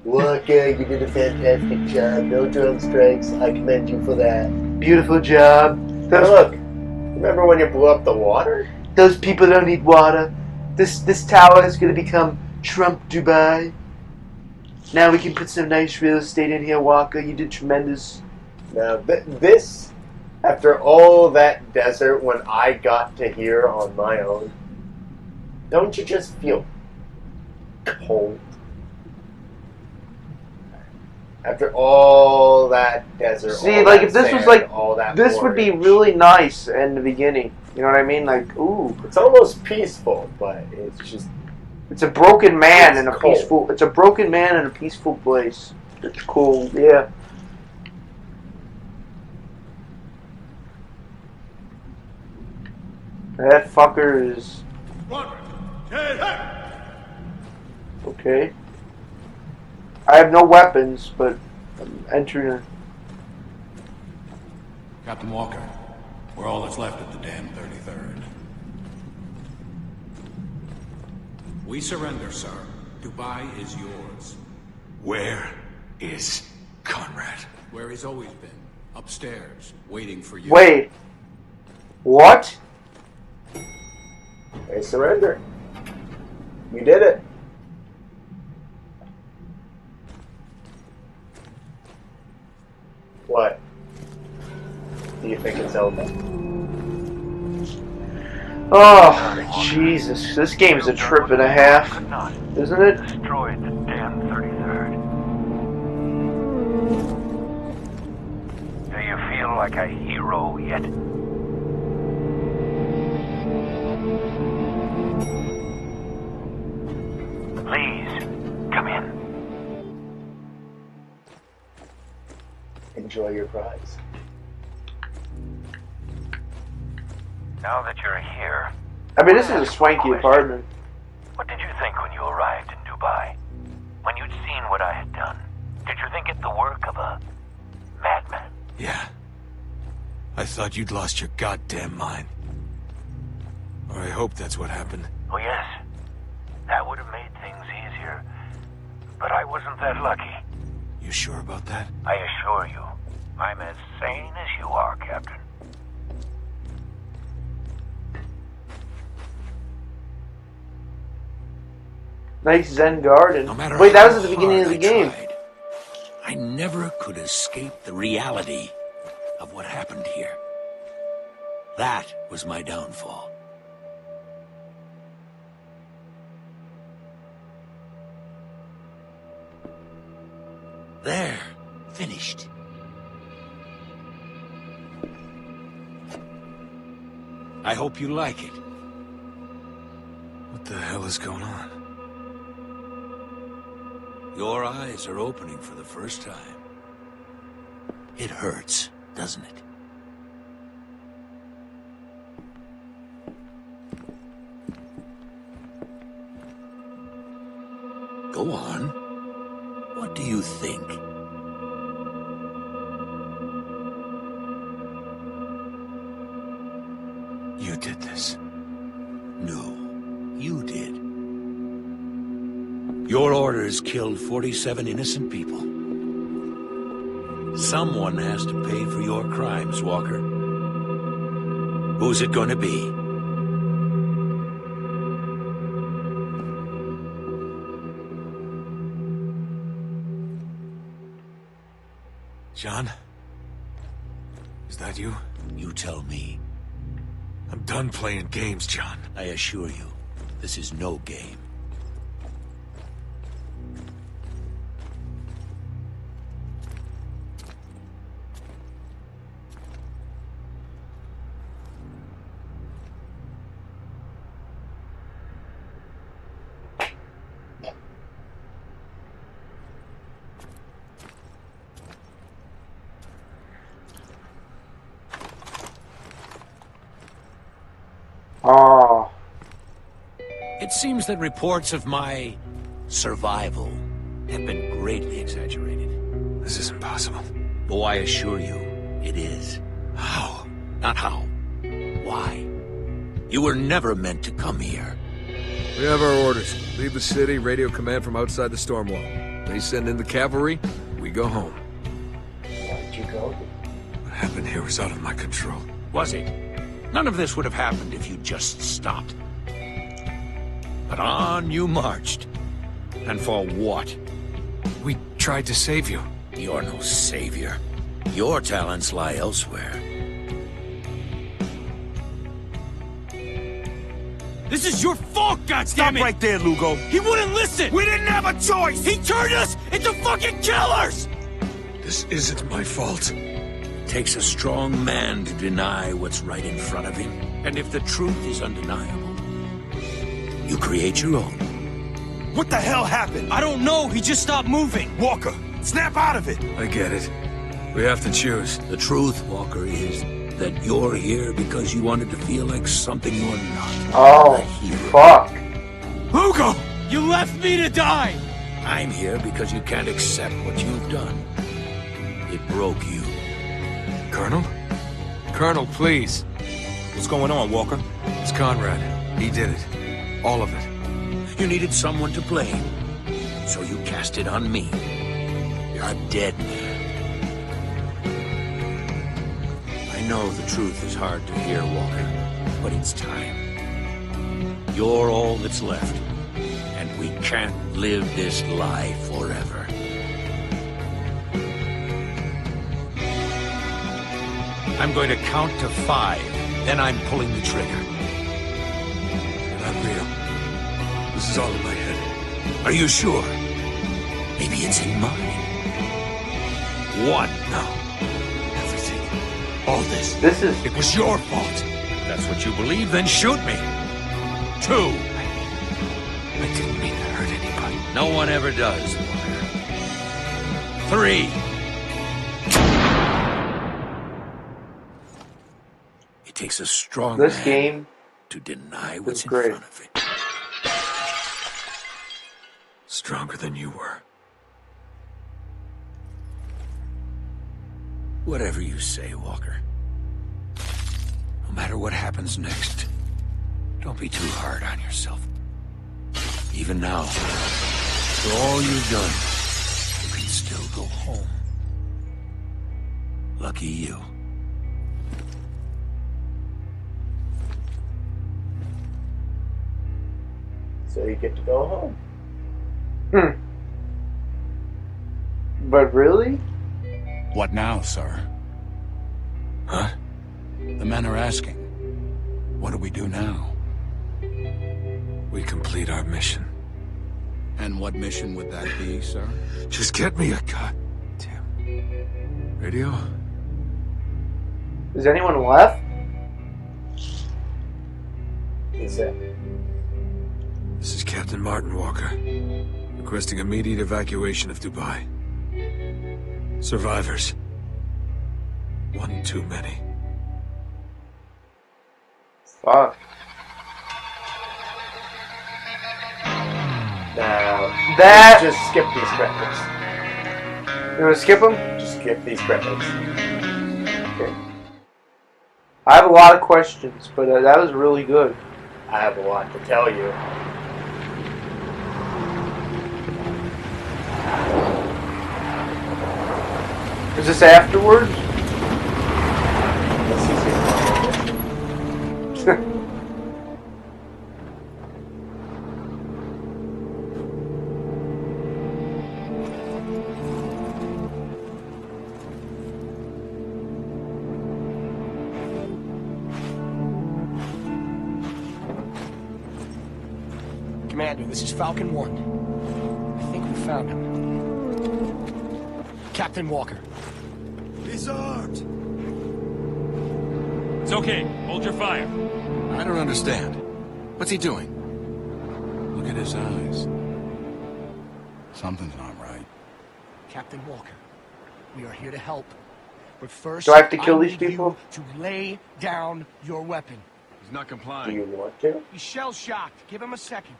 Walker, you did a fantastic job. No drone strikes. I commend you for that. Beautiful job. Now look, remember when you blew up the water? Those people don't need water. This tower is going to become Trump Dubai. Now we can put some nice real estate in here, Walker. You did tremendous. Now, this, after all that desert when I got to here on my own, don't you just feel cold? After all that desert, See, all like, that if this was, sand, like, all that this would be orange. really nice in the beginning. You know what I mean? Like, ooh. It's almost peaceful, but it's just... It's a broken man It's in a cold. peaceful... It's a broken man in a peaceful place. It's cool, yeah. That fucker is... Okay. I have no weapons, but I'm entering a... Captain Walker, we're all that's left at the damn 33rd. We surrender, sir. Dubai is yours. Where is Conrad? Where he's always been. Upstairs, waiting for you. Wait. What? They surrender. You did it. What? Do you think it's over? Oh, Jesus. This game's a trip and a half, Could not isn't it? destroy the damn 33rd. Do you feel like a hero yet? Please, come in. Enjoy your prize. Now that you're here, I mean, this is a swanky apartment. what did you think when you arrived in Dubai? When you'd seen what I had done, did you think it the work of a madman? Yeah. I thought you'd lost your goddamn mind. Or I hope that's what happened. Oh yes, that would have made things easier. But I wasn't that lucky. You sure about that? I assure you, I'm as sane as you are, Captain. Nice Zen garden. No matter Wait, that was how at the beginning of hard the I game. tried, I never could escape the reality of what happened here. That was my downfall. There, finished. I hope you like it. What the hell is going on? Your eyes are opening for the first time. It hurts, doesn't it? Go on. What do you think? You did this. No, you did. Your orders killed 47 innocent people. Someone has to pay for your crimes, Walker. Who's it gonna be? John? Is that you? You tell me. I'm done playing games, John. I assure you, this is no game. Oh. It seems that reports of my survival have been greatly exaggerated. This is impossible. Oh, I assure you, it is. How? Not how. Why? You were never meant to come here. We have our orders. Leave the city, radio command from outside the storm wall. They send in the cavalry, we go home. Where'd you go? What happened here was out of my control. Was it? None of this would have happened if you just stopped. But on you marched. And for what? We tried to save you. You're no savior. Your talents lie elsewhere. This is your fault, goddammit! Stop right there, Lugo. He wouldn't listen! We didn't have a choice! He turned us into fucking killers! This isn't my fault. It takes a strong man to deny what's right in front of him. And if the truth is undeniable, you create your own. What the hell happened? I don't know, he just stopped moving. Walker, snap out of it! I get it. We have to choose. The truth, Walker, is that you're here because you wanted to feel like something you're not. Oh, A hero. fuck. Lugo! You left me to die! I'm here because you can't accept what you've done. It broke you. Colonel? Colonel, please. What's going on, Walker? It's Conrad. He did it. All of it. You needed someone to blame, so you cast it on me. You're a dead man. I know the truth is hard to hear, Walker, but it's time. You're all that's left, and we can't live this lie forever. I'm going to count to 5, then I'm pulling the trigger. Not real. This is all in my head. Are you sure? Maybe it's in mine. 1. No. Everything. All this. This is... It was your fault. If that's what you believe, then shoot me. 2. I didn't mean to hurt anybody. No one ever does, Walker. 3. It takes a strong This man game to deny what's in great. front of it. Stronger than you were. Whatever you say, Walker. No matter what happens next, don't be too hard on yourself. Even now, for all you've done, you can still go home. Lucky you. So you get to go home. But really? What now, sir? Huh? The men are asking. What do we do now? We complete our mission. And what mission would that be, sir? Just get me a goddamn radio. Is anyone left? He's it. This is Captain Martin Walker, requesting immediate evacuation of Dubai. Survivors. One too many. Fuck. Now, That- just skip these credits. You want to skip them? Just skip these credits. Okay. I have a lot of questions, but that was really good. I have a lot to tell you. Is this afterwards? This is it. Commander, this is Falcon 1. I think we found him. Captain Walker. He's armed. It's okay. Hold your fire. I don't understand. What's he doing? Look at his eyes. Something's not right. Captain Walker, we are here to help. But first, Do I have to kill these need you people? to lay down your weapon. He's not Do complying. you want to? He's shell-shocked. Give him a second.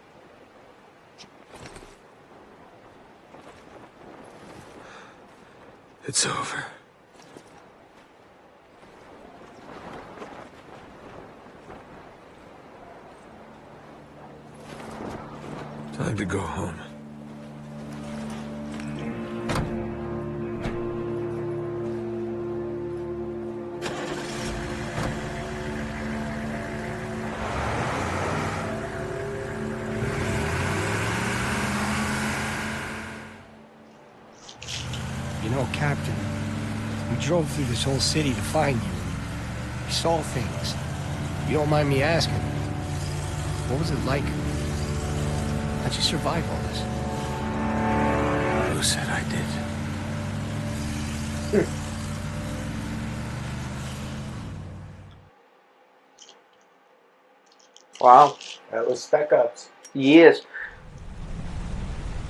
It's over. Time to go home. You know, Captain, we drove through this whole city to find you. We saw things. You don't mind me asking, what was it like? How'd you survive all this? Who said I did? Wow. That was Spec Ops. Yes.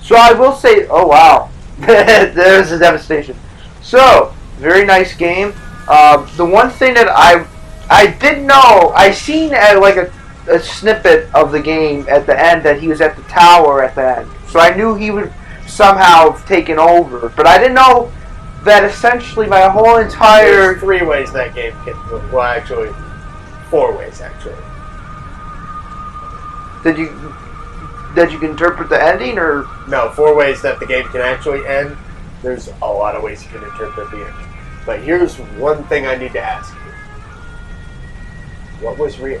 So I will say, oh wow, there's a devastation. So very nice game. The one thing that I did know, I seen like a snippet of the game at the end that he was at the tower at the end. So I knew he would somehow have taken over, but I didn't know that essentially my whole entire. There's 3 ways that game can. Well, actually, 4 ways actually. Did you interpret the ending or? No, 4 ways that the game can actually end. There's a lot of ways you can interpret the ending. But here's one thing I need to ask you. What was real?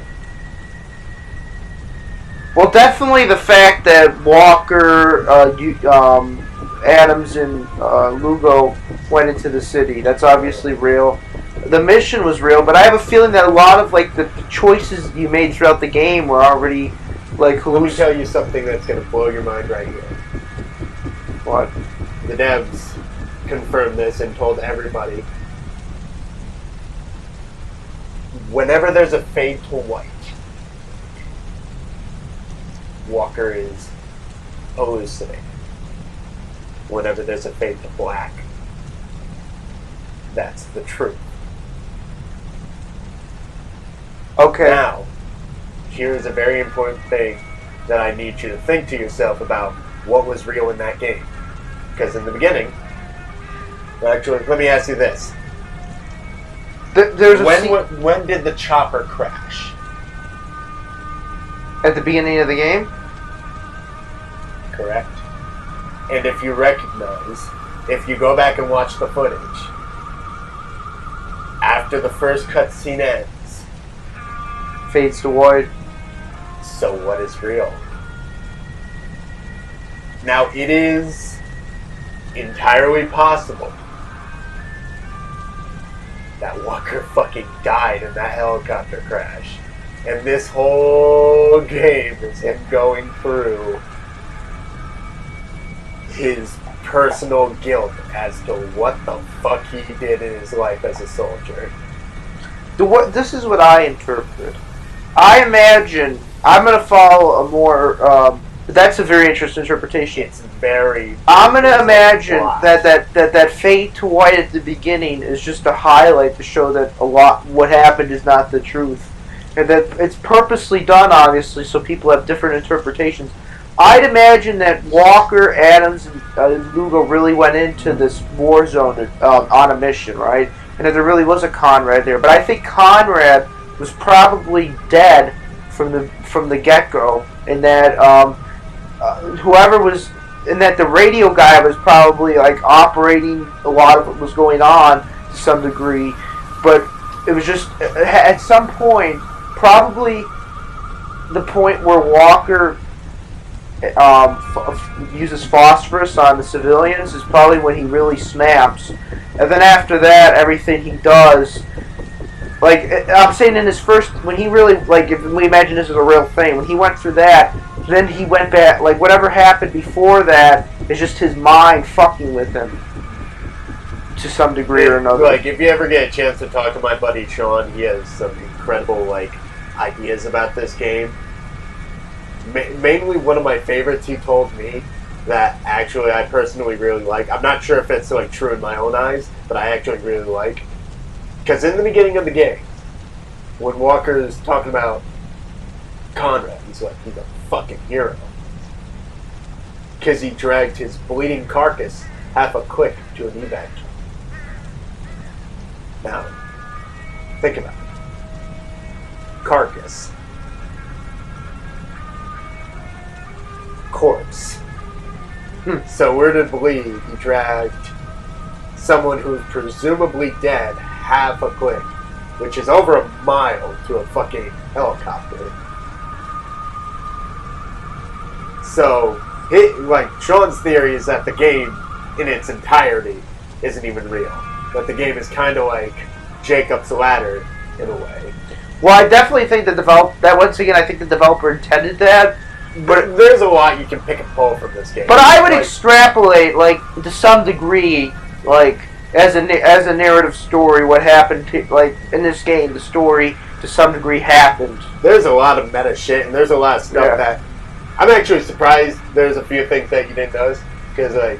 Well, definitely the fact that Walker, Adams, and Lugo went into the city. That's obviously real. The mission was real, but I have a feeling that a lot of like the choices you made throughout the game were already like Let me tell you something that's going to blow your mind right here. What? The devs confirmed this and told everybody. Whenever there's a fade to white, Walker is hallucinating. Whenever there's a fade to black, that's the truth. Okay. Now, here's a very important thing that I need you to think to yourself about what was real in that game. Because in the beginning, actually, let me ask you this. There's a When did the chopper crash? at the beginning of the game. Correct. And if you recognize, if you go back and watch the footage, after the first cutscene ends, Fades to white. so what is real? Now, it is entirely possible that Walker fucking died in that helicopter crash. And this whole game is him going through his personal guilt as to what the fuck he did in his life as a soldier. This is what I interpret. I imagine I'm going to follow a more. That's a very interesting interpretation. It's very. I'm going to imagine that fade to white at the beginning is just a highlight to show that a lot what happened is not the truth, and that it's purposely done, obviously, so people have different interpretations. I'd imagine that Walker, Adams, and Lugo really went into this war zone on a mission, right? And that there really was a Conrad there. But I think Conrad was probably dead from the get-go, and that whoever was, and that the radio guy was probably like operating a lot of what was going on to some degree. But it was just at some point, probably the point where Walker uses phosphorus on the civilians is probably when he really snaps, and then after that, everything he does, like I'm saying, in his first, when he really, like, if we imagine this is a real thing, when he went through that, then he went back, like whatever happened before that is just his mind fucking with him to some degree or another. Like, if you ever get a chance to talk to my buddy Sean, he has some incredible like ideas about this game. Mainly one of my favorites he told me that actually I personally really like. I'm not sure if it's like true in my own eyes, but I actually really like. Because in the beginning of the game, when Walker's talking about Conrad, he's like, he's a fucking hero. Because he dragged his bleeding carcass half a click to an evac. Now, think about it. Carcass. Corpse. So we're to believe he dragged someone who's presumably dead half a click, which is over a mile, to a fucking helicopter. So, like, Sean's theory is that the game in its entirety isn't even real. That the game is kind of like Jacob's Ladder in a way. Well, I definitely think once again, I think the developer intended that. But there's a lot you can pick and pull from this game. But I would extrapolate, like, to some degree, like, as a narrative story, what happened to, like, in this game, the story to some degree happened. There's a lot of meta shit, and there's a lot of stuff that I'm actually surprised there's a few things that you didn't notice, because, like,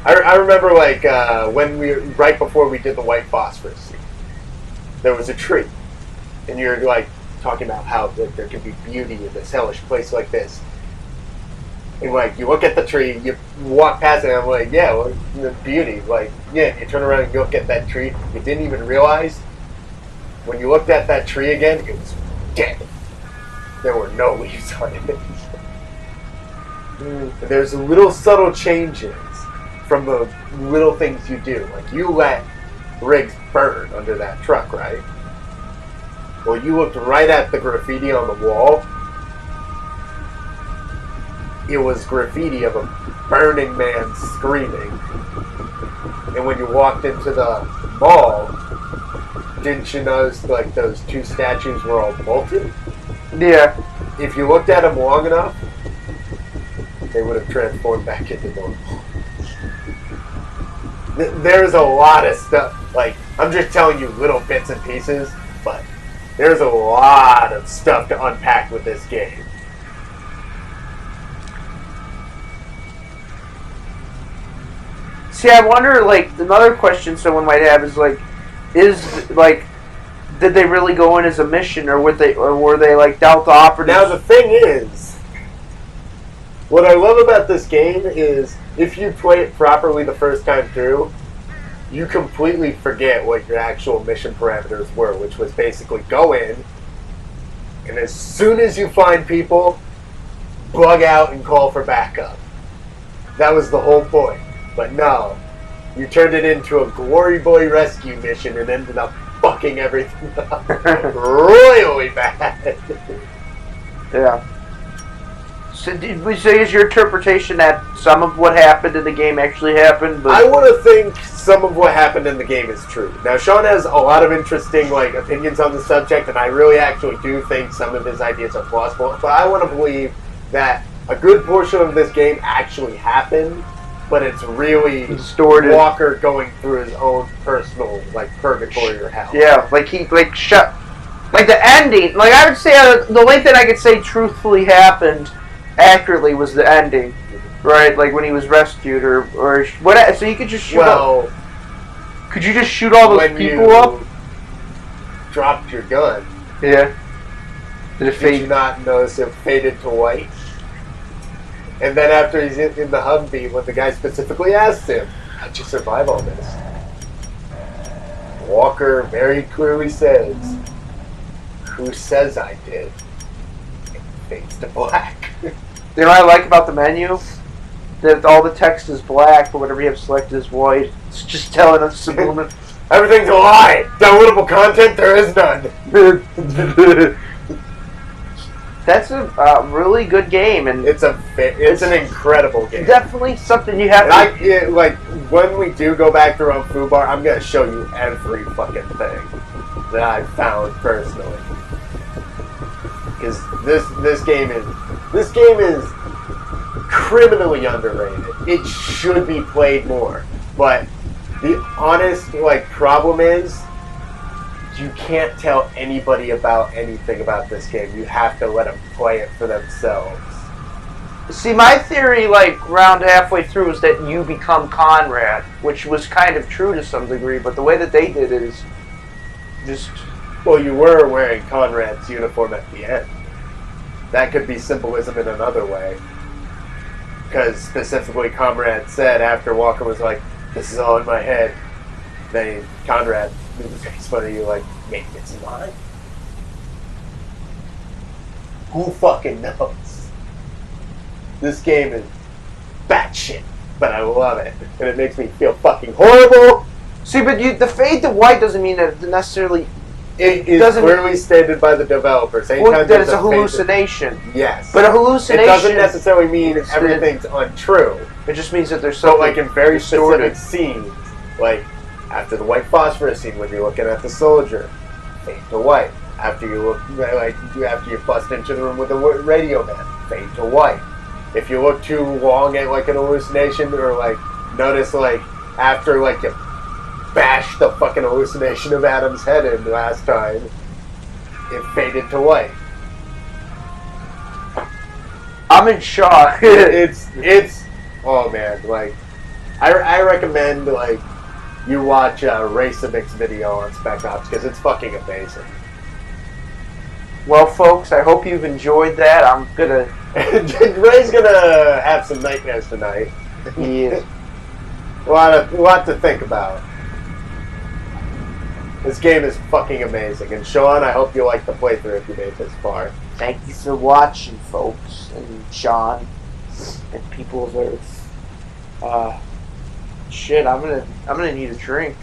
I remember, like, right before we did the white phosphorus scene, there was a tree, and you're, like, talking about how there can be beauty in this hellish place like this. And, like, you look at the tree, you walk past it, and I'm like, yeah, well, the beauty. Like, yeah, you turn around and you look at that tree, you didn't even realize, when you looked at that tree again, it was dead. There were no leaves on it. And there's little subtle changes from the little things you do. Like, you let Riggs burn under that truck, right? Well, you looked right at the graffiti on the wall. It was graffiti of a burning man screaming. And when you walked into the mall, didn't you notice, like, those two statues were all bolted? Yeah. If you looked at them long enough, they would have transformed back into normal. There's a lot of stuff. Like, I'm just telling you little bits and pieces, but there's a lot of stuff to unpack with this game. See, I wonder, like, another question someone might have is, like, did they really go in as a mission, or were they like Delta operatives? Now the thing is, what I love about this game is if you play it properly the first time through, you completely forget what your actual mission parameters were, which was basically go in, and as soon as you find people, bug out and call for backup. That was the whole point. But no, you turned it into a glory boy rescue mission and ended up fucking everything up royally bad. Yeah. So is your interpretation that some of what happened in the game actually happened? But I want to think some of what happened in the game is true. Now, Sean has a lot of interesting opinions on the subject, and I really actually do think some of his ideas are plausible. But I want to believe that a good portion of this game actually happened, but it's really distorted. Walker going through his own personal purgatory or hell. Yeah, like the ending. Like I would say, the only thing I could say truthfully happened accurately was the ending, right? Like when he was rescued, or what? So you could just shoot. Could you just shoot all those people up? Dropped your gun. Yeah. Did you not notice it faded to white? And then after he's in the Humvee, when the guy specifically asked him, "How'd you survive all this?" Walker very clearly says, "Who says I did?" It fades to black. You know what I like about the menu? That all the text is black, but whatever you have selected is white. It's just telling us subliminal. Everything's a lie. Downloadable content, there is none. That's a really good game, and it's an incredible game. Definitely something you have to. When we do go back to Rome Food Bar, I'm gonna show you every fucking thing that I found personally. Because this game is criminally underrated. It should be played more. But the honest problem is you can't tell anybody about anything about this game. You have to let them play it for themselves. See, my theory, around halfway through, is that you become Conrad, which was kind of true to some degree, but the way that they did it is just... Well, you were wearing Conrad's uniform at the end. That could be symbolism in another way. Because specifically Conrad said after Walker was like, "This is all in my head," then Conrad makes fun of you maybe it's mine. Who fucking knows? This game is batshit, but I love it. And it makes me feel fucking horrible. See, but the fade to white doesn't mean that it necessarily... It is clearly stated by the developers. That it's a hallucination. Yes. But a hallucination... It doesn't necessarily mean everything's untrue. It just means that there's something in very distorted. specific scenes, after the white phosphorus scene when you're looking at the soldier, fade to white. After you look, after you bust into the room with the radio man, fade to white. If you look too long at an hallucination, or notice after you bashed the fucking hallucination of Adam's head in last time, it faded to white. I'm in shock. it's oh man, I recommend you watch a Race Mix video on Spec Ops because it's fucking amazing. Well, folks, I hope you've enjoyed that. I'm gonna... Ray's gonna have some nightmares tonight. He is. A lot to think about. This game is fucking amazing. And Sean, I hope you like the playthrough if you made this far. Thank you for watching, folks. And Sean. And people of Earth. Shit, I'm gonna need a drink.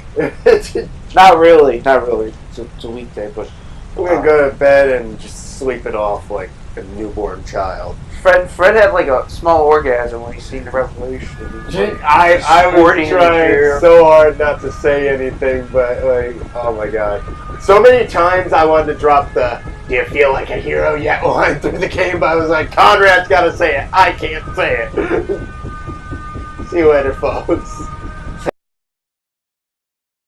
Not really. It's a weekday, but... I'm gonna go to bed and just sleep it off like a newborn child. Fred had a small orgasm when he seen the revelation. I was trying so hard not to say anything, but oh my god. So many times I wanted to drop the "Do you feel like a hero yet?" line through the game, but I was like, Conrad's gotta say it. I can't say it. See you later, folks.